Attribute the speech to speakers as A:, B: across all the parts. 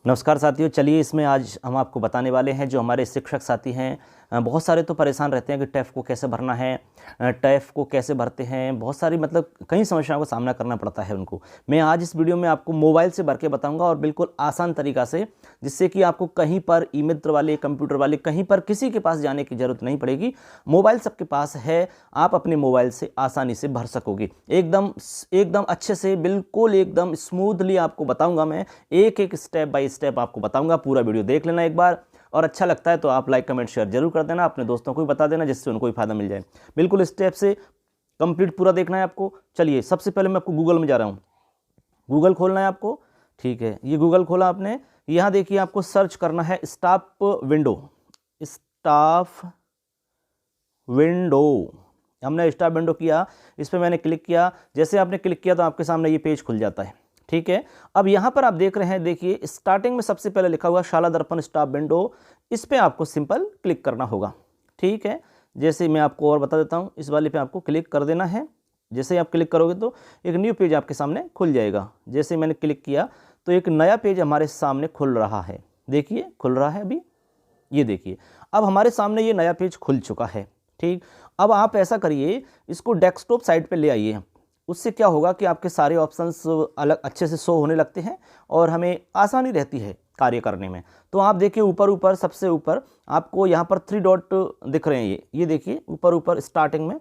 A: नमस्कार साथियों, चलिए इसमें आज हम आपको बताने वाले हैं जो हमारे शिक्षक साथी हैं। बहुत सारे तो परेशान रहते हैं कि टैफ को कैसे भरना है, टैफ को कैसे भरते हैं। बहुत सारी मतलब कई समस्याओं का सामना करना पड़ता है उनको। मैं आज इस वीडियो में आपको मोबाइल से भर के बताऊंगा और बिल्कुल आसान तरीका से, जिससे कि आपको कहीं पर ई मित्र वाले, कंप्यूटर वाले, कहीं पर किसी के पास जाने की ज़रूरत नहीं पड़ेगी। मोबाइल सबके पास है, आप अपने मोबाइल से आसानी से भर सकोगे। एकदम एकदम अच्छे से, बिल्कुल एकदम स्मूथली आपको बताऊँगा। मैं एक एक स्टेप बाय स्टेप आपको बताऊंगा। पूरा वीडियो देख लेना एक बार, और अच्छा लगता है तो आप लाइक कमेंट शेयर जरूर कर देना, अपने दोस्तों को भी बता देना जिससे उनको भी फायदा मिल जाए। बिल्कुल स्टेप से कंप्लीट पूरा देखना है आपको। चलिए सबसे पहले मैं आपको गूगल में जा रहा हूँ। गूगल खोलना है आपको, ठीक है। ये गूगल खोला आपने, यहाँ देखिए आपको सर्च करना है स्टाफ विंडो। स्टाफ विंडो, हमने स्टाफ विंडो किया, इस पर मैंने क्लिक किया। जैसे आपने क्लिक किया तो आपके सामने ये पेज खुल जाता है, ठीक है। अब यहाँ पर आप देख रहे हैं, देखिए स्टार्टिंग में सबसे पहले लिखा हुआ शाला दर्पण स्टाफ विंडो। इस पे आपको सिंपल क्लिक करना होगा, ठीक है। जैसे मैं आपको और बता देता हूँ, इस वाले पे आपको क्लिक कर देना है। जैसे ही आप क्लिक करोगे तो एक न्यू पेज आपके सामने खुल जाएगा। जैसे मैंने क्लिक किया तो एक नया पेज हमारे सामने खुल रहा है। देखिए खुल रहा है अभी, ये देखिए अब हमारे सामने ये नया पेज खुल चुका है, ठीक। अब आप ऐसा करिए, इसको डेस्कटॉप साइड पे ले आइए। उससे क्या होगा कि आपके सारे ऑप्शंस अलग अच्छे से शो होने लगते हैं और हमें आसानी रहती है कार्य करने में। तो आप देखिए ऊपर ऊपर, सबसे ऊपर आपको यहाँ पर 3 डॉट दिख रहे हैं। ये देखिए ऊपर ऊपर स्टार्टिंग में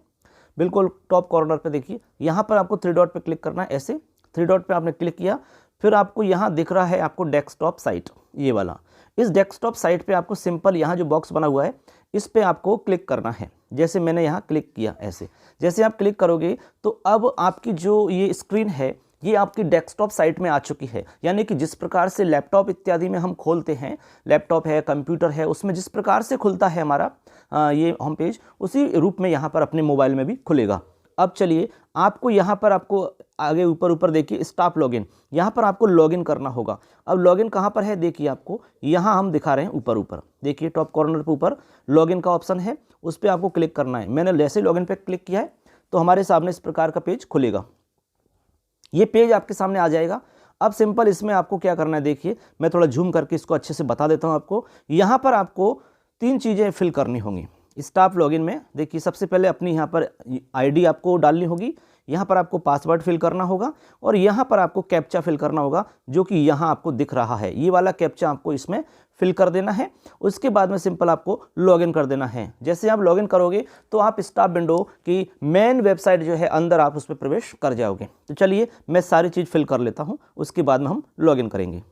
A: बिल्कुल टॉप कॉर्नर पे देखिए, यहाँ पर आपको 3 डॉट पे क्लिक करना है। ऐसे 3 डॉट पे आपने क्लिक किया, फिर आपको यहाँ दिख रहा है आपको डेस्कटॉप साइट, ये वाला। इस डेस्कटॉप साइट पे आपको सिंपल यहाँ जो बॉक्स बना हुआ है इस पे आपको क्लिक करना है। जैसे मैंने यहाँ क्लिक किया, ऐसे जैसे आप क्लिक करोगे तो अब आपकी जो ये स्क्रीन है ये आपकी डेस्कटॉप साइट में आ चुकी है। यानी कि जिस प्रकार से लैपटॉप इत्यादि में हम खोलते हैं, लैपटॉप है, कंप्यूटर है, उसमें जिस प्रकार से खुलता है हमारा ये होम पेज, उसी रूप में यहाँ पर अपने मोबाइल में भी खुलेगा। अब चलिए आपको यहाँ पर आपको आगे ऊपर ऊपर देखिए स्टाफ लॉगिन, यहाँ पर आपको लॉगिन करना होगा। अब लॉगिन कहाँ पर है, देखिए आपको यहाँ हम दिखा रहे हैं ऊपर ऊपर, देखिए टॉप कॉर्नर पे ऊपर लॉगिन का ऑप्शन है, उस पर आपको क्लिक करना है। मैंने जैसे लॉगिन पे क्लिक किया है तो हमारे सामने इस प्रकार का पेज खुलेगा। ये पेज आपके सामने आ जाएगा। अब सिंपल इसमें आपको क्या करना है, देखिए मैं थोड़ा जूम करके इसको अच्छे से बता देता हूँ आपको। यहाँ पर आपको 3 चीज़ें फिल करनी होंगी स्टाफ लॉगिन में। देखिए सबसे पहले अपनी यहाँ पर आईडी आपको डालनी होगी, यहाँ पर आपको पासवर्ड फिल करना होगा, और यहाँ पर आपको कैप्चा फिल करना होगा, जो कि यहाँ आपको दिख रहा है। ये वाला कैप्चा आपको इसमें फिल कर देना है। उसके बाद में सिंपल आपको लॉगिन कर देना है। जैसे आप लॉगिन करोगे तो आप स्टाफ विंडो की मेन वेबसाइट जो है अंदर आप उस पर प्रवेश कर जाओगे। तो चलिए मैं सारी चीज़ फिल कर लेता हूँ, उसके बाद में हम लॉगिन करेंगे।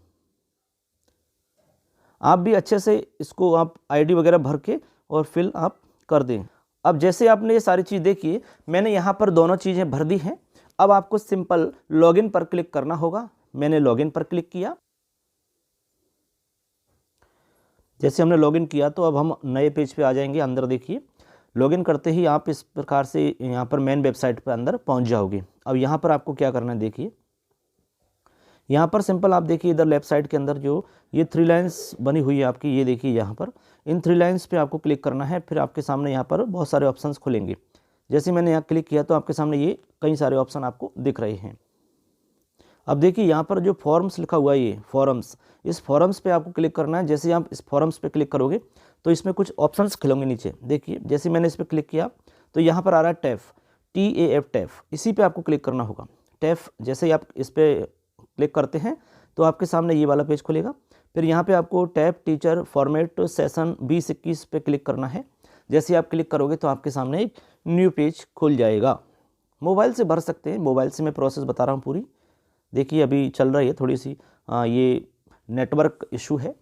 A: आप भी अच्छे से इसको आप आईडी वगैरह भर के और फिल आप कर दें। अब जैसे आपने ये सारी चीज़ देखी, मैंने यहाँ पर दोनों चीज़ें भर दी हैं। अब आपको सिंपल लॉगिन पर क्लिक करना होगा। मैंने लॉगिन पर क्लिक किया। जैसे हमने लॉगिन किया तो अब हम नए पेज पे आ जाएंगे। अंदर देखिए लॉगिन करते ही आप इस प्रकार से यहाँ पर मेन वेबसाइट पर अंदर पहुँच जाओगे। अब यहाँ पर आपको क्या करना है, देखिए यहाँ पर सिंपल आप देखिए इधर लेफ्ट साइड के अंदर जो ये 3 लाइन्स बनी हुई है आपकी, ये देखिए यहाँ पर इन 3 लाइन्स पे आपको क्लिक करना है। फिर आपके सामने यहाँ पर बहुत सारे ऑप्शंस खुलेंगे। जैसे मैंने यहाँ क्लिक किया तो आपके सामने ये कई सारे ऑप्शन आपको दिख रहे हैं। अब देखिए यहाँ पर जो फॉर्म्स लिखा हुआ है, ये फॉर्म्स, इस फॉर्म्स पे आपको क्लिक करना है। जैसे आप इस फॉर्म्स पे क्लिक करोगे तो इसमें कुछ ऑप्शंस खुलेंगे नीचे। देखिए जैसे मैंने इस पर क्लिक किया तो यहाँ पर आ रहा है टैफ, TAF टैफ, इसी पे आपको क्लिक करना होगा। टैफ जैसे ही आप इस पर क्लिक करते हैं तो आपके सामने ये वाला पेज खुलेगा। फिर यहाँ पे आपको टैब टीचर फॉर्मेट सेशन 2021 पे क्लिक करना है। जैसे आप क्लिक करोगे तो आपके सामने एक न्यू पेज खुल जाएगा। मोबाइल से भर सकते हैं, मोबाइल से मैं प्रोसेस बता रहा हूँ पूरी। देखिए अभी चल रही है थोड़ी सी ये नेटवर्क इशू है।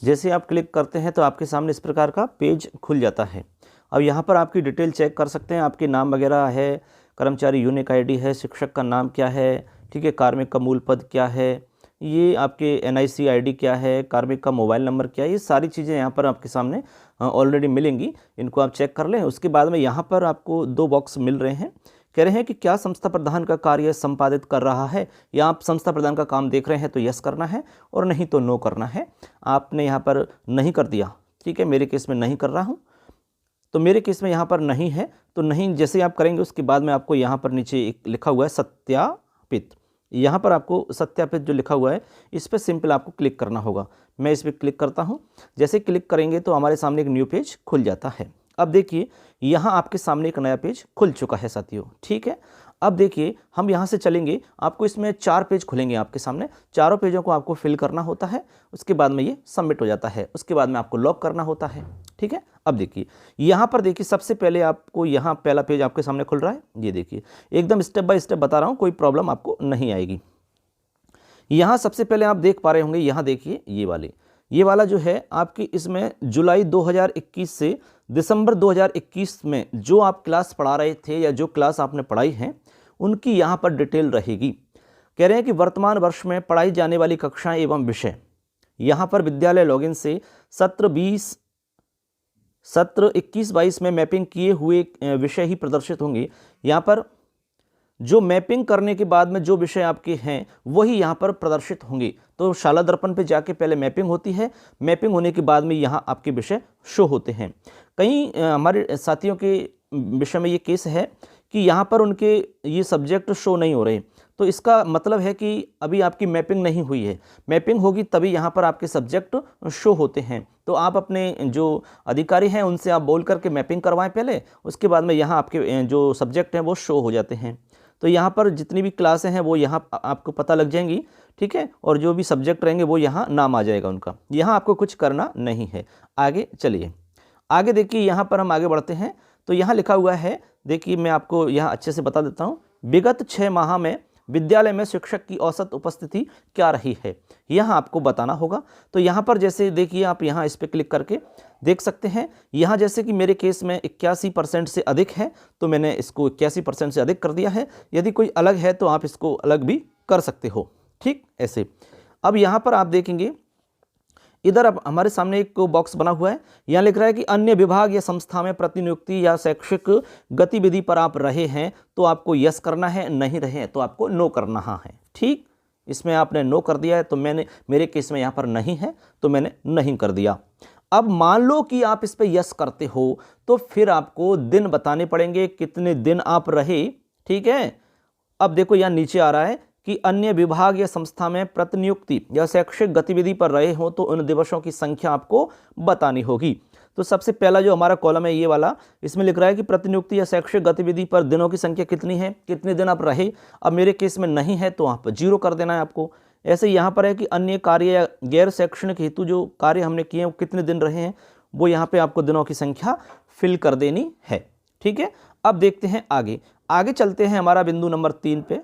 A: जैसे आप क्लिक करते हैं तो आपके सामने इस प्रकार का पेज खुल जाता है। अब यहाँ पर आपकी डिटेल चेक कर सकते हैं, आपके नाम वगैरह है, कर्मचारी यूनिक आईडी है, शिक्षक का नाम क्या है, ठीक है, कार्मिक का मूल पद क्या है, ये आपके NIC आईडी क्या है, कार्मिक का मोबाइल नंबर क्या है, ये सारी चीज़ें यहाँ पर आपके सामने ऑलरेडी मिलेंगी। इनको आप चेक कर लें। उसके बाद में यहाँ पर आपको 2 बॉक्स मिल रहे हैं। कह रहे हैं कि क्या संस्था प्रधान का कार्य संपादित कर रहा है, या आप संस्था प्रधान का काम देख रहे हैं तो यस करना है, और नहीं तो नो करना है। आपने यहाँ पर नहीं कर दिया, ठीक है, मेरे केस में नहीं कर रहा हूँ। तो मेरे केस में यहाँ पर नहीं है, तो नहीं जैसे ही आप करेंगे उसके बाद में आपको यहाँ पर नीचे एक लिखा हुआ है सत्यापित, यहाँ पर आपको सत्यापित जो लिखा हुआ है इस पर सिंपल आपको क्लिक करना होगा। मैं इस पर क्लिक करता हूँ। जैसे क्लिक करेंगे तो हमारे सामने एक न्यू पेज खुल जाता है। अब देखिए यहाँ आपके सामने एक नया पेज खुल चुका है साथियों, ठीक है। अब देखिए हम यहाँ से चलेंगे, आपको इसमें 4 पेज खुलेंगे आपके सामने, चारों पेजों को आपको फिल करना होता है, उसके बाद में ये सबमिट हो जाता है, उसके बाद में आपको लॉक करना होता है, ठीक है। अब देखिए यहाँ पर देखिए सबसे पहले आपको यहाँ पहला पेज आपके सामने खुल रहा है, ये देखिए एकदम स्टेप बाय स्टेप बता रहा हूँ, कोई प्रॉब्लम आपको नहीं आएगी। यहाँ सबसे पहले आप देख पा रहे होंगे, यहाँ देखिए ये वाला जो है आपकी इसमें जुलाई 2021 से दिसंबर 2021 में जो आप क्लास पढ़ा रहे थे या जो क्लास आपने पढ़ाई है उनकी यहाँ पर डिटेल रहेगी। कह रहे हैं कि वर्तमान वर्ष में पढ़ाई जाने वाली कक्षाएं एवं विषय, यहाँ पर विद्यालय लॉगिन से सत्र 21-22 में मैपिंग किए हुए विषय ही प्रदर्शित होंगे। यहाँ पर जो मैपिंग करने के बाद में जो विषय आपके हैं वही यहाँ पर प्रदर्शित होंगे। तो शाला दर्पण पे जाके पहले मैपिंग होती है, मैपिंग होने के बाद में यहाँ आपके विषय शो होते हैं। कई हमारे साथियों के विषय में ये केस है कि यहाँ पर उनके ये सब्जेक्ट शो नहीं हो रहे, तो इसका मतलब है कि अभी आपकी मैपिंग नहीं हुई है। मैपिंग होगी तभी यहाँ पर आपके सब्जेक्ट शो होते हैं। तो आप अपने जो अधिकारी हैं उनसे आप बोल करके मैपिंग करवाएं पहले, उसके बाद में यहाँ आपके जो सब्जेक्ट हैं वो शो हो जाते हैं। तो यहाँ पर जितनी भी क्लासें हैं वो यहाँ आपको पता लग जाएंगी, ठीक है, और जो भी सब्जेक्ट रहेंगे वो यहाँ नाम आ जाएगा उनका। यहाँ आपको कुछ करना नहीं है। आगे चलिए, आगे देखिए यहाँ पर हम आगे बढ़ते हैं। तो यहाँ लिखा हुआ है, देखिए मैं आपको यहाँ अच्छे से बता देता हूँ, विगत 6 माह में विद्यालय में शिक्षक की औसत उपस्थिति क्या रही है, यहाँ आपको बताना होगा। तो यहाँ पर जैसे देखिए आप यहाँ इस पर क्लिक करके देख सकते हैं, यहाँ जैसे कि मेरे केस में 81% से अधिक है तो मैंने इसको 81% से अधिक कर दिया है। यदि कोई अलग है तो आप इसको अलग भी कर सकते हो, ठीक ऐसे। अब यहाँ पर आप देखेंगे इधर अब हमारे सामने एक बॉक्स बना हुआ है, यहाँ लिख रहा है कि अन्य विभाग या संस्था में प्रतिनियुक्ति या शैक्षिक गतिविधि पर आप रहे हैं तो आपको यस करना है, नहीं रहे हैं तो आपको नो करना है, ठीक। इसमें आपने नो कर दिया है तो मेरे केस में यहाँ पर नहीं है तो मैंने नहीं कर दिया। अब मान लो कि आप इस पर यस करते हो तो फिर आपको दिन बताने पड़ेंगे कितने दिन आप रहे, ठीक है। अब देखो यहाँ नीचे आ रहा है कि अन्य विभाग या संस्था में प्रतिनियुक्ति या शैक्षिक गतिविधि पर रहे हो तो उन दिवसों की संख्या आपको बतानी होगी। तो सबसे पहला जो हमारा कॉलम है ये वाला, इसमें लिख रहा है कि प्रतिनियुक्ति या शैक्षिक गतिविधि पर दिनों की संख्या कितनी है, कितने दिन आप रहे। अब मेरे केस में नहीं है तो वहाँ पर 0 कर देना है आपको। ऐसे यहाँ पर है कि अन्य कार्य या गैर शैक्षणिक हेतु जो कार्य हमने किए हैं वो कितने दिन रहे हैं, वो यहाँ पे आपको दिनों की संख्या फिल कर देनी है, ठीक है। अब देखते हैं आगे चलते हैं हमारा बिंदु नंबर 3 पे।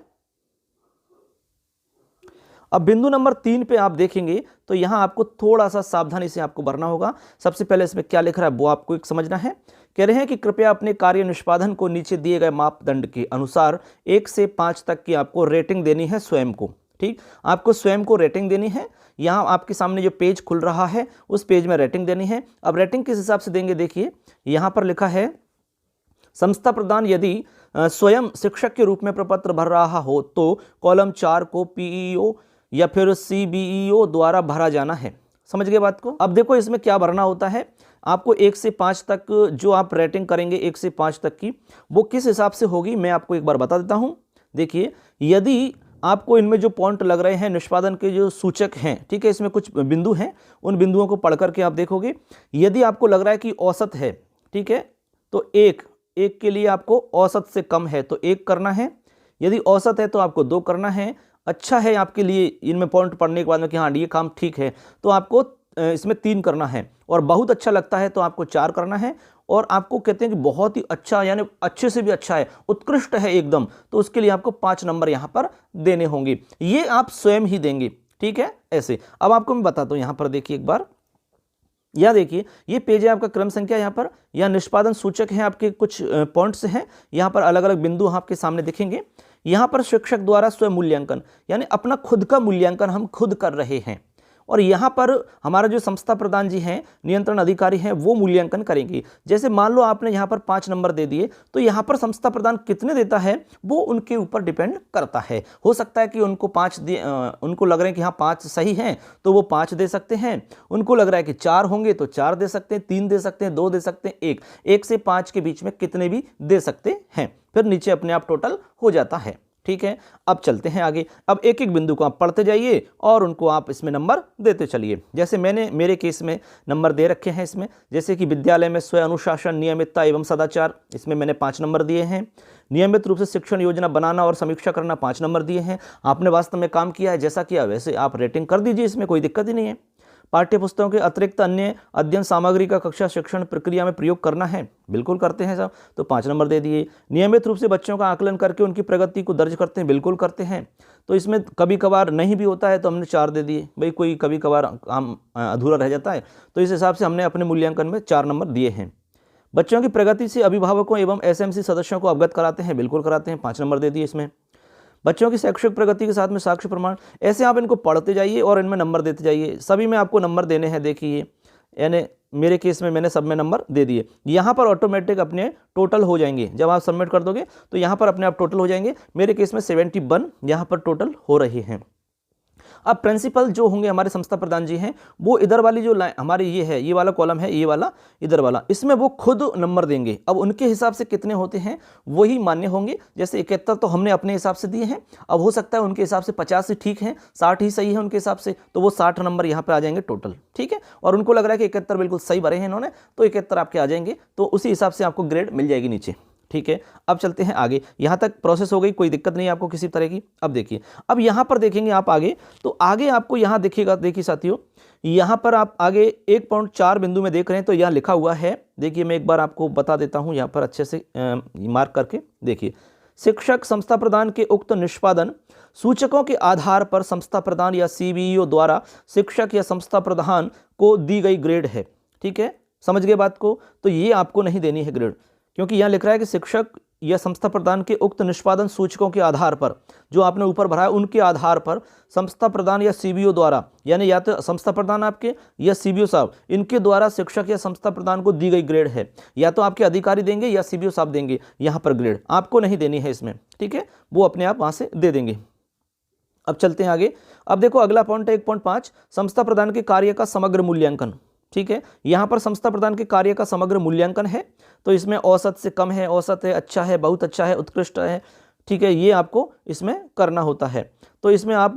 A: अब बिंदु नंबर 3 पे आप देखेंगे तो यहाँ आपको थोड़ा सा सावधानी से आपको भरना होगा। सबसे पहले इसमें क्या लिख रहा है वो आपको एक समझना है। कह रहे हैं कि कृपया अपने कार्य निष्पादन को नीचे दिए गए मापदंड के अनुसार 1 से 5 तक की आपको रेटिंग देनी है स्वयं को, ठीक। आपको स्वयं को रेटिंग देनी है। यहाँ आपके सामने जो पेज खुल रहा है उस पेज में रेटिंग देनी है। अब रेटिंग किस हिसाब से देंगे, देखिए यहाँ पर लिखा है संस्था प्रदान यदि स्वयं शिक्षक के रूप में प्रपत्र भर रहा हो तो कॉलम 4 को पीईओ या फिर सीबीईओ द्वारा भरा जाना है। समझ गए बात को। अब देखो इसमें क्या भरना होता है, आपको 1 से 5 तक जो आप रेटिंग करेंगे 1 से 5 तक की, वो किस हिसाब से होगी मैं आपको एक बार बता देता हूं। देखिए यदि आपको इनमें जो पॉइंट लग रहे हैं निष्पादन के जो सूचक हैं, ठीक है, इसमें कुछ बिंदु हैं, उन बिंदुओं को पढ़ करके आप देखोगे। यदि आपको लग रहा है कि औसत है, ठीक है, तो एक के लिए आपको औसत से कम है तो 1 करना है। यदि औसत है तो आपको 2 करना है। अच्छा है आपके लिए इनमें पॉइंट पढ़ने के बाद में कि हाँ ये काम ठीक है तो आपको इसमें 3 करना है। और बहुत अच्छा लगता है तो आपको 4 करना है। और आपको कहते हैं कि बहुत ही अच्छा यानी अच्छे से भी अच्छा है, उत्कृष्ट है एकदम, तो उसके लिए आपको 5 नंबर यहाँ पर देने होंगे। ये आप स्वयं ही देंगे, ठीक है, ऐसे। अब आपको मैं बताता हूँ, यहाँ पर देखिए एक बार, यह देखिए ये पेज है आपका क्रम संख्या, यहाँ पर यह निष्पादन सूचक है, आपके कुछ पॉइंट्स हैं, यहाँ पर अलग अलग बिंदु आपके सामने दिखेंगे। यहाँ पर शिक्षक द्वारा स्वयं मूल्यांकन यानी अपना खुद का मूल्यांकन हम खुद कर रहे हैं। और यहाँ पर हमारा जो संस्था प्रधान जी हैं, नियंत्रण अधिकारी हैं, वो मूल्यांकन करेंगे। जैसे मान लो आपने यहाँ पर 5 नंबर दे दिए, तो यहाँ पर संस्था प्रधान कितने देता है वो उनके ऊपर डिपेंड करता है। हो सकता है कि उनको 5 उनको लग रहा है कि हाँ 5 सही हैं तो वो 5 दे सकते हैं, उनको लग रहा है कि 4 होंगे तो 4 दे सकते हैं, 3 दे सकते हैं, 2 दे सकते हैं, 1 से 5 के बीच में कितने भी दे सकते हैं, फिर नीचे अपने आप टोटल हो जाता है। ठीक है, अब चलते हैं आगे। अब एक एक बिंदु को आप पढ़ते जाइए और उनको आप इसमें नंबर देते चलिए। जैसे मेरे केस में नंबर दे रखे हैं इसमें, जैसे कि विद्यालय में स्वयं अनुशासन, नियमितता एवं सदाचार, इसमें मैंने 5 नंबर दिए हैं। नियमित रूप से शिक्षण योजना बनाना और समीक्षा करना 5 नंबर दिए हैं। आपने वास्तव में काम किया है, जैसा किया वैसे आप रेटिंग कर दीजिए, इसमें कोई दिक्कत ही नहीं है। पाठ्य पुस्तकों के अतिरिक्त अन्य अध्ययन सामग्री का कक्षा शिक्षण प्रक्रिया में प्रयोग करना है, बिल्कुल करते हैं सब, तो 5 नंबर दे दिए। नियमित रूप से बच्चों का आकलन करके उनकी प्रगति को दर्ज करते हैं, बिल्कुल करते हैं, तो इसमें कभी कभार नहीं भी होता है तो हमने 4 दे दिए, भाई कोई कभी कभार काम अधूरा रह जाता है, तो इस हिसाब से हमने अपने मूल्यांकन में 4 नंबर दिए हैं। बच्चों की प्रगति से अभिभावकों एवं एसएमसी सदस्यों को अवगत कराते हैं, बिल्कुल कराते हैं, 5 नंबर दे दिए इसमें। बच्चों की शैक्षिक प्रगति के साथ में साक्ष्य प्रमाण, ऐसे आप इनको पढ़ते जाइए और इनमें नंबर देते जाइए। सभी में आपको नंबर देने हैं, देखिए, यानी मेरे केस में मैंने सब में नंबर दे दिए। यहाँ पर ऑटोमेटिक अपने टोटल हो जाएंगे, जब आप सबमिट कर दोगे तो यहाँ पर अपने आप टोटल हो जाएंगे। मेरे केस में 71 यहाँ पर टोटल हो रहे हैं। अब प्रिंसिपल जो होंगे हमारे संस्था प्रधान जी हैं, वो इधर वाली जो हमारी ये है, ये वाला कॉलम है, ये वाला इधर वाला, इसमें वो खुद नंबर देंगे। अब उनके हिसाब से कितने होते हैं वही मान्य होंगे। जैसे 71 तो हमने अपने हिसाब से दिए हैं, अब हो सकता है उनके हिसाब से 50 ही ठीक है, 60 ही सही है उनके हिसाब से, तो वो 60 नंबर यहाँ पर आ जाएंगे टोटल। ठीक है, और उनको लग रहा है कि 71 बिल्कुल सही भरे हैं इन्होंने, तो 71 आपके आ जाएंगे, तो उसी हिसाब से आपको ग्रेड मिल जाएगी नीचे। ठीक है, अब चलते हैं आगे। यहाँ तक प्रोसेस हो गई, कोई दिक्कत नहीं है आपको किसी तरह की। अब देखिए, अब यहाँ पर देखेंगे आप आगे, तो आगे आपको यहाँ देखिएगा, देखिए साथियों, यहाँ पर आप आगे 1.4 बिंदु में देख रहे हैं, तो यहाँ लिखा हुआ है, देखिए मैं एक बार आपको बता देता हूँ यहाँ पर अच्छे से मार्क करके देखिए। शिक्षक संस्था प्रधान के उक्त निष्पादन सूचकों के आधार पर संस्था प्रधान या सीबीईओ द्वारा शिक्षक या संस्था प्रधान को दी गई ग्रेड है। ठीक है, समझ गए बात को? तो ये आपको नहीं देनी है ग्रेड, क्योंकि यहाँ लिख रहा है कि शिक्षक या संस्था प्रधान के उक्त निष्पादन सूचकों के आधार पर, जो आपने ऊपर भरा है उनके आधार पर संस्था प्रधान या सीबीओ द्वारा, यानी या तो संस्था प्रधान आपके या सीबीओ साहब, इनके द्वारा शिक्षक या संस्था प्रधान को दी गई ग्रेड है। या तो आपके अधिकारी देंगे या सीबीओ साहब देंगे, यहाँ पर ग्रेड आपको नहीं देनी है इसमें। ठीक है, वो अपने आप वहाँ से दे देंगे। अब चलते हैं आगे। अब देखो अगला पॉइंट है 1.5, संस्था प्रधान के कार्य का समग्र मूल्यांकन। ठीक है, यहाँ पर संस्था प्रधान के कार्य का समग्र मूल्यांकन है, तो इसमें औसत से कम है, औसत है, अच्छा है, बहुत अच्छा है, उत्कृष्ट है। ठीक है, ये आपको इसमें करना होता है। तो इसमें आप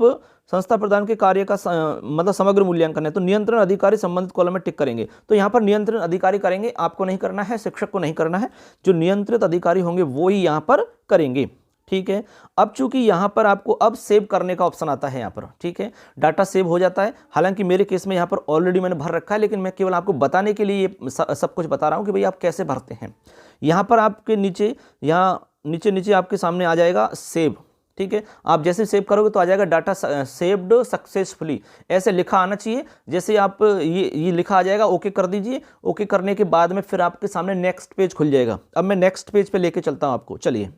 A: संस्था प्रधान के कार्य का मतलब समग्र मूल्यांकन है, तो नियंत्रण अधिकारी संबंधित कॉलम में टिक करेंगे। तो यहाँ पर नियंत्रण अधिकारी करेंगे, आपको नहीं करना है, शिक्षक को नहीं करना है, जो नियंत्रित अधिकारी होंगे वो ही यहाँ पर करेंगे। ठीक है, अब चूंकि यहाँ पर आपको अब सेव करने का ऑप्शन आता है यहाँ पर। ठीक है, डाटा सेव हो जाता है, हालांकि मेरे केस में यहाँ पर ऑलरेडी मैंने भर रखा है, लेकिन मैं केवल आपको बताने के लिए ये सब कुछ बता रहा हूँ कि भाई आप कैसे भरते हैं। यहाँ पर आपके नीचे, यहाँ नीचे आपके सामने आ जाएगा सेव। ठीक है, आप जैसे सेव करोगे तो आ जाएगा डाटा सेव्ड सक्सेसफुली, ऐसे लिखा आना चाहिए। जैसे आप ये लिखा आ जाएगा, ओके कर दीजिए। ओके करने के बाद में फिर आपके सामने नेक्स्ट पेज खुल जाएगा। अब मैं नेक्स्ट पेज पे लेके चलता हूँ आपको, चलिए।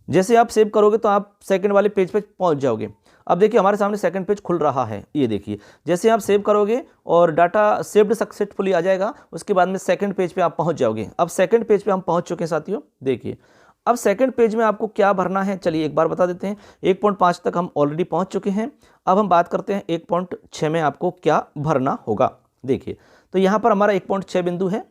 A: जैसे आप सेव करोगे तो आप सेकंड वाले पेज पे पहुंच जाओगे। अब देखिए हमारे सामने सेकंड पेज खुल रहा है, ये देखिए। जैसे आप सेव करोगे और डाटा सेव्ड सक्सेसफुली आ जाएगा, उसके बाद में सेकंड पेज पे आप पहुंच जाओगे। अब सेकंड पेज पे हम पहुंच चुके हैं साथियों। देखिए अब सेकंड पेज में आपको क्या भरना है, चलिए एक बार बता देते हैं। 1.5 तक हम ऑलरेडी पहुंच चुके हैं। अब हम बात करते हैं 1.6 में आपको क्या भरना होगा। देखिए तो यहाँ पर हमारा 1.6 बिंदु है,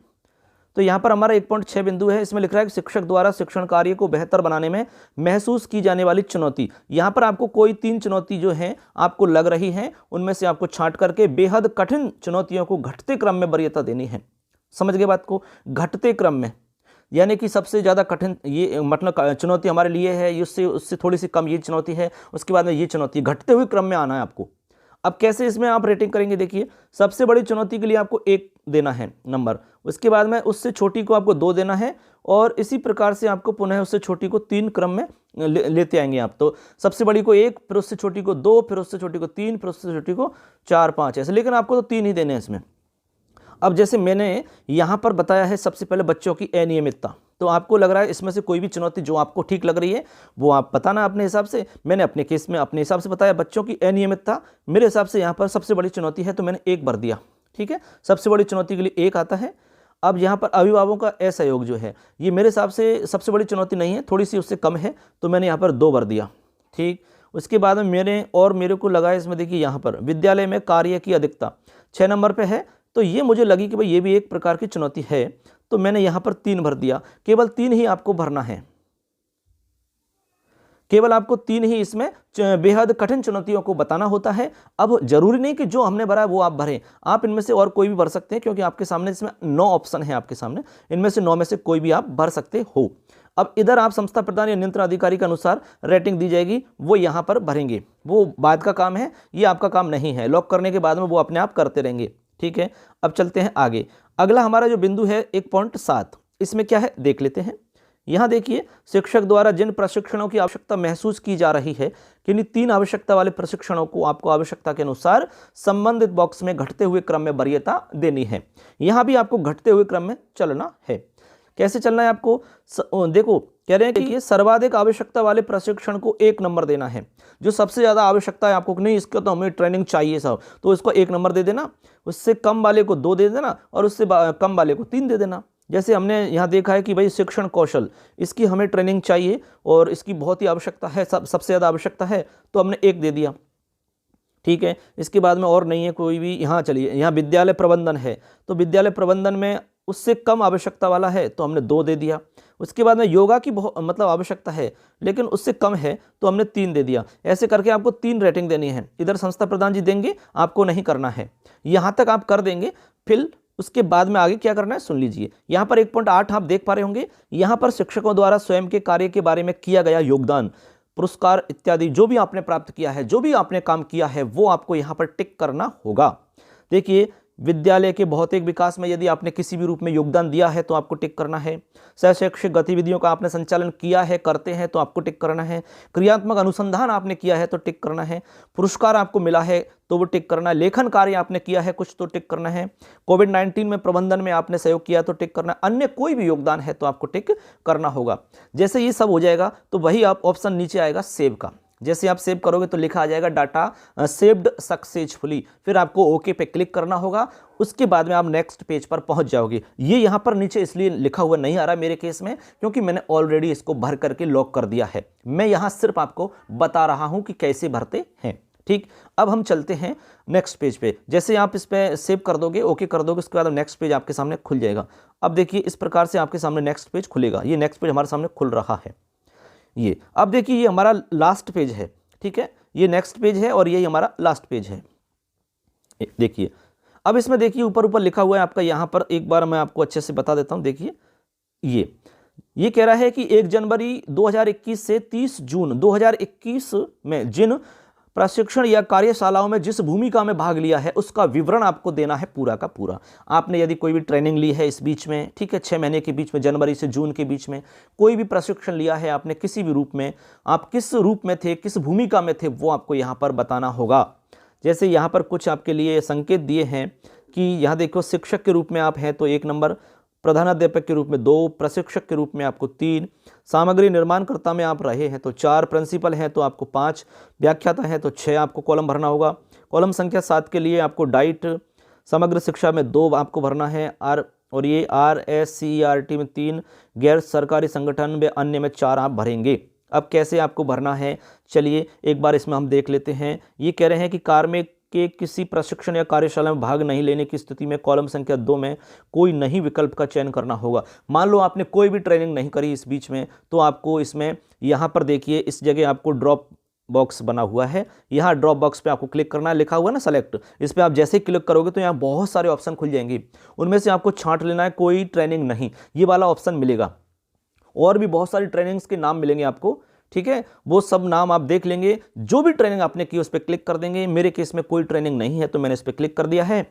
A: तो यहाँ पर हमारा 1.6 बिंदु है। इसमें लिख रहा है कि शिक्षक द्वारा शिक्षण कार्य को बेहतर बनाने में महसूस की जाने वाली चुनौती। यहाँ पर आपको कोई 3 चुनौती जो हैं आपको लग रही हैं, उनमें से आपको छांट करके बेहद कठिन चुनौतियों को घटते क्रम में वरीयता देनी है। समझ गए बात को? घटते क्रम में, यानी कि सबसे ज़्यादा कठिन ये मतलब चुनौती हमारे लिए है, उससे थोड़ी सी कम ये चुनौती है, उसके बाद में ये चुनौती, घटते हुए क्रम में आना है आपको। अब कैसे इसमें आप रेटिंग करेंगे? देखिए सबसे बड़ी चुनौती के लिए आपको 1 देना है नंबर, उसके बाद में उससे छोटी को आपको 2 देना है, और इसी प्रकार से आपको पुनः उससे छोटी को 3 क्रम में लेते आएंगे आप। तो सबसे बड़ी को 1, फिर उससे छोटी को 2, फिर उससे छोटी को 3, फिर उससे छोटी को 4, 5 ऐसे, लेकिन आपको तो 3 ही देने हैं इसमें। अब जैसे मैंने यहाँ पर बताया है, सबसे पहले बच्चों की अनियमितता। तो आपको लग रहा है इसमें से कोई भी चुनौती जो आपको ठीक लग रही है वो आप बताना अपने हिसाब से। मैंने अपने केस में अपने हिसाब से बताया। बच्चों की अनियमितता मेरे हिसाब से यहाँ पर सबसे बड़ी चुनौती है, तो मैंने 1 भर दिया। ठीक है, सबसे बड़ी चुनौती के लिए 1 आता है। अब यहाँ पर अभिभावकों का असहयोग जो है ये मेरे हिसाब से सबसे बड़ी चुनौती नहीं है, थोड़ी सी उससे कम है, तो मैंने यहाँ पर 2 भर दिया। ठीक, उसके बाद में मेरे को लगा इसमें, देखिए यहाँ पर विद्यालय में कार्य की अधिकता 6 नंबर पे है, तो ये मुझे लगी कि भाई ये भी एक प्रकार की चुनौती है, तो मैंने यहाँ पर 3 भर दिया। केवल 3 ही आपको भरना है, केवल आपको 3 ही इसमें बेहद कठिन चुनौतियों को बताना होता है। अब जरूरी नहीं कि जो हमने भरा है वो आप भरें, आप इनमें से और कोई भी भर सकते हैं, क्योंकि आपके सामने इसमें 9 ऑप्शन है आपके सामने, इनमें से 9 में से कोई भी आप भर सकते हो। अब इधर आप संस्था प्रधान या नियंत्रण अधिकारी के अनुसार रेटिंग दी जाएगी, वो यहाँ पर भरेंगे, वो बाद का काम है, ये आपका काम नहीं है। लॉक करने के बाद में वो अपने आप करते रहेंगे। ठीक है, अब चलते हैं आगे। अगला हमारा जो बिंदु है 1.7, इसमें क्या है देख लेते हैं। यहाँ देखिए, शिक्षक द्वारा जिन प्रशिक्षणों की आवश्यकता महसूस की जा रही है, किन्हीं 3 आवश्यकता वाले प्रशिक्षणों को आपको आवश्यकता के अनुसार संबंधित बॉक्स में घटते हुए क्रम में वरीयता देनी है। यहाँ भी आपको घटते हुए क्रम में चलना है। कैसे चलना है आपको? देखो, कह रहे हैं कि सर्वाधिक आवश्यकता वाले प्रशिक्षण को 1 नंबर देना है। जो सबसे ज़्यादा आवश्यकता है आपको, नहीं इसका तो हमें ट्रेनिंग चाहिए साहब, तो इसको 1 नंबर दे देना, उससे कम वाले को 2 दे देना, और उससे कम वाले को 3 दे देना। जैसे हमने यहाँ देखा है कि भाई शिक्षण कौशल, इसकी हमें ट्रेनिंग चाहिए और इसकी बहुत ही आवश्यकता है, सबसे ज़्यादा आवश्यकता है, तो हमने 1 दे दिया। ठीक है, इसके बाद में और नहीं है कोई भी। यहाँ चलिए, यहाँ विद्यालय प्रबंधन है, तो विद्यालय प्रबंधन में उससे कम आवश्यकता वाला है, तो हमने 2 दे दिया। उसके बाद में योगा की बहुत आवश्यकता है, लेकिन उससे कम है, तो हमने 3 दे दिया। ऐसे करके आपको 3 रेटिंग देनी है। इधर संस्था प्रधान जी देंगे, आपको नहीं करना है, यहाँ तक आप कर देंगे। फिर उसके बाद में आगे क्या करना है सुन लीजिए। यहाँ पर 1.8 आप देख पा रहे होंगे, यहाँ पर शिक्षकों द्वारा स्वयं के कार्य के बारे में किया गया योगदान, पुरस्कार इत्यादि जो भी आपने प्राप्त किया है, जो भी आपने काम किया है, वो आपको यहाँ पर टिक करना होगा। देखिए, विद्यालय के भौतिक विकास में यदि आपने किसी भी रूप में योगदान दिया है तो आपको टिक करना है। शैक्षिक गतिविधियों का आपने संचालन किया है, करते हैं, तो आपको टिक करना है। क्रियात्मक अनुसंधान आपने किया है तो टिक करना है। पुरस्कार आपको मिला है तो वो टिक करना है। लेखन कार्य आपने किया है कुछ, तो टिक करना है। कोविड-19 में प्रबंधन में आपने सहयोग किया तो टिक करना है। अन्य कोई भी योगदान है तो आपको टिक करना होगा। जैसे ये सब हो जाएगा तो वही आप ऑप्शन नीचे आएगा सेव का। जैसे आप सेव करोगे तो लिखा आ जाएगा डाटा सेव्ड सक्सेसफुली, फिर आपको ओके पे क्लिक करना होगा। उसके बाद में आप नेक्स्ट पेज पर पहुंच जाओगे। ये यहाँ पर नीचे इसलिए लिखा हुआ नहीं आ रहा मेरे केस में, क्योंकि मैंने ऑलरेडी इसको भर करके लॉक कर दिया है। मैं यहाँ सिर्फ आपको बता रहा हूँ कि कैसे भरते हैं। ठीक, अब हम चलते हैं नेक्स्ट पेज पे। जैसे आप इस पे सेव कर दोगे, ओके कर दोगे, उसके बाद नेक्स्ट पेज आपके सामने खुल जाएगा। अब देखिए, इस प्रकार से आपके सामने नेक्स्ट पेज खुलेगा। ये नेक्स्ट पेज हमारे सामने खुल रहा है। ये अब देखिए, ये हमारा लास्ट पेज है। ठीक है, ये नेक्स्ट पेज है और यही हमारा लास्ट पेज है। देखिए, अब इसमें देखिए ऊपर ऊपर लिखा हुआ है आपका, यहाँ पर एक बार मैं आपको अच्छे से बता देता हूँ। देखिए, ये कह रहा है कि 1 जनवरी 2021 से 30 जून 2021 में जिन प्रशिक्षण या कार्यशालाओं में जिस भूमिका में भाग लिया है उसका विवरण आपको देना है पूरा का पूरा। आपने यदि कोई भी ट्रेनिंग ली है इस बीच में, ठीक है, 6 महीने के बीच में, जनवरी से जून के बीच में कोई भी प्रशिक्षण लिया है आपने किसी भी रूप में, आप किस रूप में थे, किस भूमिका में थे, वो आपको यहाँ पर बताना होगा। जैसे यहाँ पर कुछ आपके लिए संकेत दिए हैं कि यहाँ देखो, शिक्षक के रूप में आप हैं तो 1 नंबर, प्रधानाध्यापक के रूप में 2, प्रशिक्षक के रूप में आपको 3, सामग्री निर्माणकर्ता में आप रहे हैं तो 4, प्रिंसिपल हैं तो आपको 5, व्याख्याता हैं तो 6 आपको कॉलम भरना होगा। कॉलम संख्या 7 के लिए आपको डाइट, समग्र शिक्षा में 2 आपको भरना है, और ये RSCERT में 3, गैर सरकारी संगठन में अन्य में 4 आप भरेंगे। अब कैसे आपको भरना है, चलिए एक बार इसमें हम देख लेते हैं। ये कह रहे हैं कि कार्मिक के किसी प्रशिक्षण या कार्यशाला में भाग नहीं लेने की स्थिति में कॉलम संख्या 2 में कोई नहीं विकल्प का चयन करना होगा। मान लो आपने कोई भी ट्रेनिंग नहीं करी इस बीच में, तो आपको इसमें यहाँ पर देखिए, इस जगह आपको ड्रॉप बॉक्स बना हुआ है, यहाँ ड्रॉप बॉक्स पे आपको क्लिक करना है, लिखा हुआ है ना सेलेक्ट। इस पर आप जैसे ही क्लिक करोगे तो यहाँ बहुत सारे ऑप्शन खुल जाएंगे, उनमें से आपको छांट लेना है कोई ट्रेनिंग नहीं, ये वाला ऑप्शन मिलेगा। और भी बहुत सारी ट्रेनिंग्स के नाम मिलेंगे आपको, ठीक है, वो सब नाम आप देख लेंगे। जो भी ट्रेनिंग आपने की उस पर क्लिक कर देंगे। मेरे केस में कोई ट्रेनिंग नहीं है तो मैंने इस पर क्लिक कर दिया है।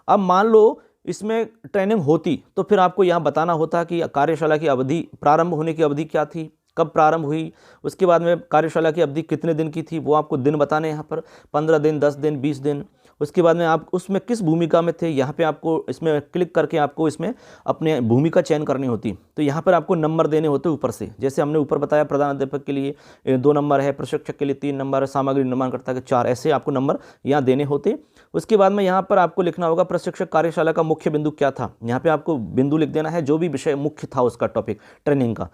A: अब मान लो इसमें ट्रेनिंग होती तो फिर आपको यहाँ बताना होता कि कार्यशाला की अवधि, प्रारंभ होने की अवधि क्या थी, कब प्रारंभ हुई, उसके बाद में कार्यशाला की अवधि कितने दिन की थी, वो आपको दिन बताने यहाँ पर 15 दिन, 10 दिन, 20 दिन, उसके बाद में आप उसमें किस भूमिका में थे, यहाँ पे आपको इसमें क्लिक करके आपको इसमें अपने भूमिका चयन करनी होती। तो यहाँ पर आपको नंबर देने होते ऊपर से, जैसे हमने ऊपर बताया प्रधान अध्यापक के लिए 2 नंबर है, प्रशिक्षक के लिए 3 नंबर है, सामग्री निर्माणकर्ता के 4, ऐसे आपको नंबर यहाँ देने होते। उसके बाद में यहाँ पर आपको लिखना होगा प्रशिक्षक कार्यशाला का मुख्य बिंदु क्या था, यहाँ पे आपको बिंदु लिख देना है, जो भी विषय मुख्य था उसका टॉपिक ट्रेनिंग का।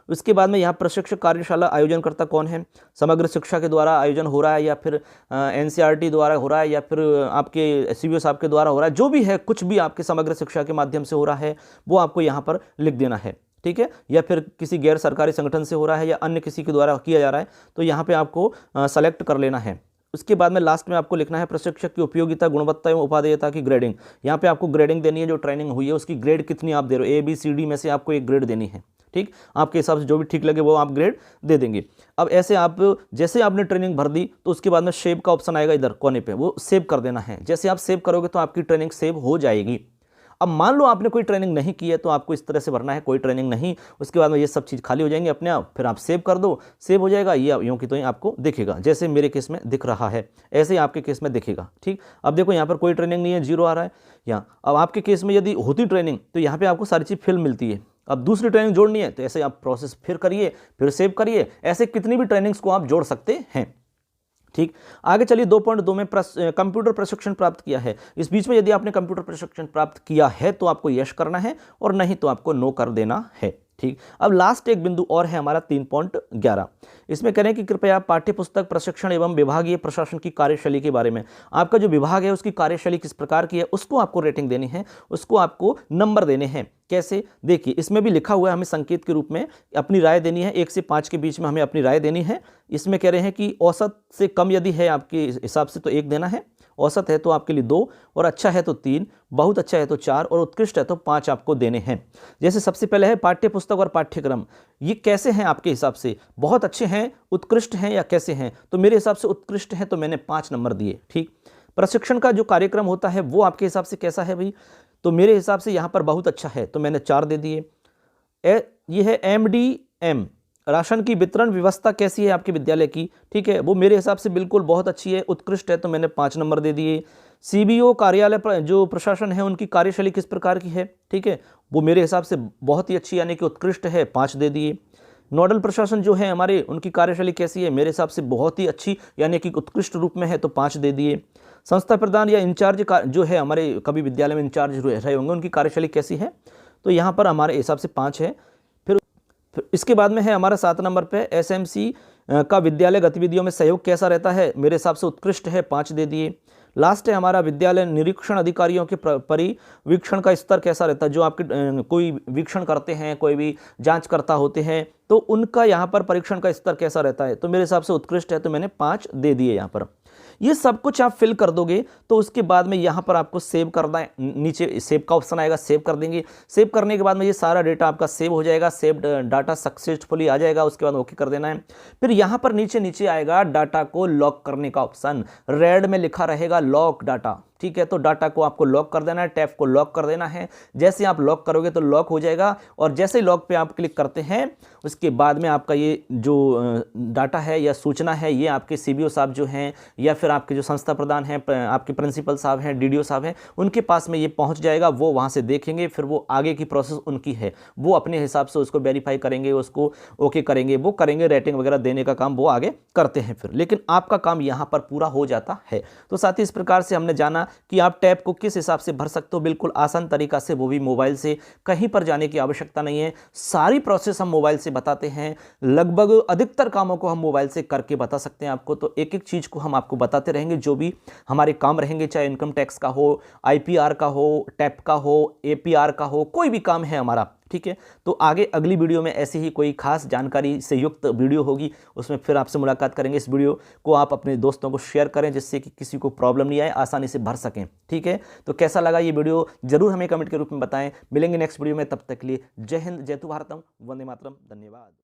A: उसके बाद में यहाँ प्रशिक्षक कार्यशाला आयोजनकर्ता कौन है, समग्र शिक्षा के द्वारा आयोजन हो रहा है या फिर एनसीईआरटी द्वारा हो रहा है या फिर आपके सीबीओ साहब के द्वारा हो रहा है, जो भी है, कुछ भी आपके समग्र शिक्षा के माध्यम से हो रहा है वो आपको यहाँ पर लिख देना है, ठीक है, या फिर किसी गैर सरकारी संगठन से हो रहा है या अन्य किसी के द्वारा किया जा रहा है, तो यहाँ पे आपको सेलेक्ट कर लेना है। उसके बाद में लास्ट में आपको लिखना है प्रशिक्षक की उपयोगिता, गुणवत्ता एवं उपादेयता की ग्रेडिंग। यहाँ पे आपको ग्रेडिंग देनी है, जो ट्रेनिंग हुई है उसकी ग्रेड कितनी आप दे रहे हो, ABCD में से आपको एक ग्रेड देनी है, ठीक, आपके हिसाब से जो भी ठीक लगे वो आप ग्रेड दे देंगे। अब ऐसे आप जैसे आपने ट्रेनिंग भर दी तो उसके बाद में सेव का ऑप्शन आएगा इधर कोने पे, वो सेव कर देना है। जैसे आप सेव करोगे तो आपकी ट्रेनिंग सेव हो जाएगी। अब मान लो आपने कोई ट्रेनिंग नहीं की है तो आपको इस तरह से भरना है, कोई ट्रेनिंग नहीं, उसके बाद में ये सब चीज़ खाली हो जाएंगी अपने आप, फिर आप सेव कर दो, सेव हो जाएगा, ये यूँ की तो आपको दिखेगा, जैसे मेरे केस में दिख रहा है ऐसे ही आपके केस में दिखेगा, ठीक। अब देखो यहाँ पर कोई ट्रेनिंग नहीं है, 0 आ रहा है यहाँ। अब आपके केस में यदि होती ट्रेनिंग तो यहाँ पर आपको सारी चीज़ फिल मिलती है। अब दूसरी ट्रेनिंग जोड़नी है तो ऐसे आप प्रोसेस फिर करिए, फिर सेव करिए, ऐसे कितनी भी ट्रेनिंग्स को आप जोड़ सकते हैं, ठीक। आगे चलिए 2.2 में कंप्यूटर प्रशिक्षण प्राप्त किया है। इस बीच में यदि आपने कंप्यूटर प्रशिक्षण प्राप्त किया है तो आपको यस करना है और नहीं तो आपको नो कर देना है, ठीक। अब लास्ट एक बिंदु और है हमारा 3.11, इसमें कह रहे हैं कि कृपया पाठ्य पुस्तक प्रशिक्षण एवं विभागीय प्रशासन की कार्यशैली के बारे में, आपका जो विभाग है उसकी कार्यशैली किस प्रकार की है उसको आपको रेटिंग देनी है, उसको आपको नंबर देने हैं। कैसे, देखिए इसमें भी लिखा हुआ है, हमें संकेत के रूप में अपनी राय देनी है, 1 से 5 के बीच में हमें अपनी राय देनी है। इसमें कह रहे हैं कि औसत से कम यदि है आपके हिसाब से तो 1 देना है, औसत है तो आपके लिए 2, और अच्छा है तो 3, बहुत अच्छा है तो 4 और उत्कृष्ट है तो 5 आपको देने हैं। जैसे सबसे पहले है पाठ्य पुस्तक और पाठ्यक्रम, ये कैसे हैं आपके हिसाब से, बहुत अच्छे हैं, उत्कृष्ट हैं या कैसे हैं, तो मेरे हिसाब से उत्कृष्ट हैं तो मैंने 5 नंबर दिए, ठीक। प्रशिक्षण का जो कार्यक्रम होता है वो आपके हिसाब से कैसा है भाई, तो मेरे हिसाब से यहाँ पर बहुत अच्छा है तो मैंने 4 दे दिए। ये है MDM, राशन की वितरण व्यवस्था कैसी है आपके विद्यालय की, ठीक है, वो मेरे हिसाब से बिल्कुल बहुत अच्छी है, उत्कृष्ट है तो मैंने 5 नंबर दे दिए। CBO कार्यालय पर जो प्रशासन है उनकी कार्यशैली किस प्रकार की है, ठीक है, वो मेरे हिसाब से बहुत ही अच्छी यानी कि उत्कृष्ट है, 5 दे दिए। नोडल प्रशासन जो है हमारे, उनकी कार्यशैली कैसी है, मेरे हिसाब से बहुत ही अच्छी यानी कि उत्कृष्ट रूप में है तो 5 दे दिए। संस्था प्रधान या इंचार्ज जो है हमारे कभी विद्यालय में इंचार्ज रहे होंगे, उनकी कार्यशैली कैसी है, तो यहाँ पर हमारे हिसाब से 5 है। फिर इसके बाद में है हमारा 7 नंबर पे SMC का विद्यालय गतिविधियों में सहयोग कैसा रहता है, मेरे हिसाब से उत्कृष्ट है, 5 दे दिए। लास्ट है हमारा विद्यालय निरीक्षण अधिकारियों के परिवीक्षण का स्तर कैसा रहता है, जो आपके कोई वीक्षण करते हैं, कोई भी जांचकर्ता होते हैं तो उनका यहाँ पर परीक्षण का स्तर कैसा रहता है, तो मेरे हिसाब से उत्कृष्ट है तो मैंने 5 दे दिए। यहाँ पर ये सब कुछ आप फिल कर दोगे तो उसके बाद में यहाँ पर आपको सेव करना है, नीचे सेव का ऑप्शन आएगा, सेव कर देंगे। सेव करने के बाद में ये सारा डेटा आपका सेव हो जाएगा, सेव डाटा सक्सेसफुली आ जाएगा, उसके बाद ओके कर देना है। फिर यहाँ पर नीचे आएगा डाटा को लॉक करने का ऑप्शन, रेड में लिखा रहेगा लॉक डाटा, ठीक है, तो डाटा को आपको लॉक कर देना है, टैब को लॉक कर देना है। जैसे आप लॉक करोगे तो लॉक हो जाएगा और जैसे ही लॉक पे आप क्लिक करते हैं उसके बाद में आपका ये जो डाटा है या सूचना है ये आपके CBO साहब जो हैं या फिर आपके जो संस्था प्रधान हैं, आपके प्रिंसिपल साहब हैं, DDO साहब हैं, उनके पास में ये पहुंच जाएगा। वो वहाँ से देखेंगे, फिर वो आगे की प्रोसेस उनकी है, वो अपने हिसाब से उसको वेरीफाई करेंगे, उसको ओके करेंगे, वो करेंगे, रेटिंग वगैरह देने का काम वो आगे करते हैं फिर, लेकिन आपका काम यहाँ पर पूरा हो जाता है। तो साथ ही इस प्रकार से हमने जाना कि आप टैब को किस हिसाब से भर सकते हो, बिल्कुल आसान तरीका से, वो भी मोबाइल से, कहीं पर जाने की आवश्यकता नहीं है। सारी प्रोसेस हम मोबाइल से बताते हैं, लगभग अधिकतर कामों को हम मोबाइल से करके बता सकते हैं आपको। तो एक एक चीज़ को हम आपको बताते रहेंगे, जो भी हमारे काम रहेंगे, चाहे इनकम टैक्स का हो, IPR का हो, टैप का हो, APR का हो, कोई भी काम है हमारा, ठीक है। तो आगे अगली वीडियो में ऐसी ही कोई खास जानकारी से युक्त वीडियो होगी, उसमें फिर आपसे मुलाकात करेंगे। इस वीडियो को आप अपने दोस्तों को शेयर करें जिससे कि किसी को प्रॉब्लम नहीं आए, आसानी से भर सकें, ठीक है। तो कैसा लगा ये वीडियो जरूर हमें कमेंट के रूप में बताएं। मिलेंगे नेक्स्ट वीडियो में, तब तक के लिए जय हिंद, जय भारतम, वंदे मातरम, धन्यवाद।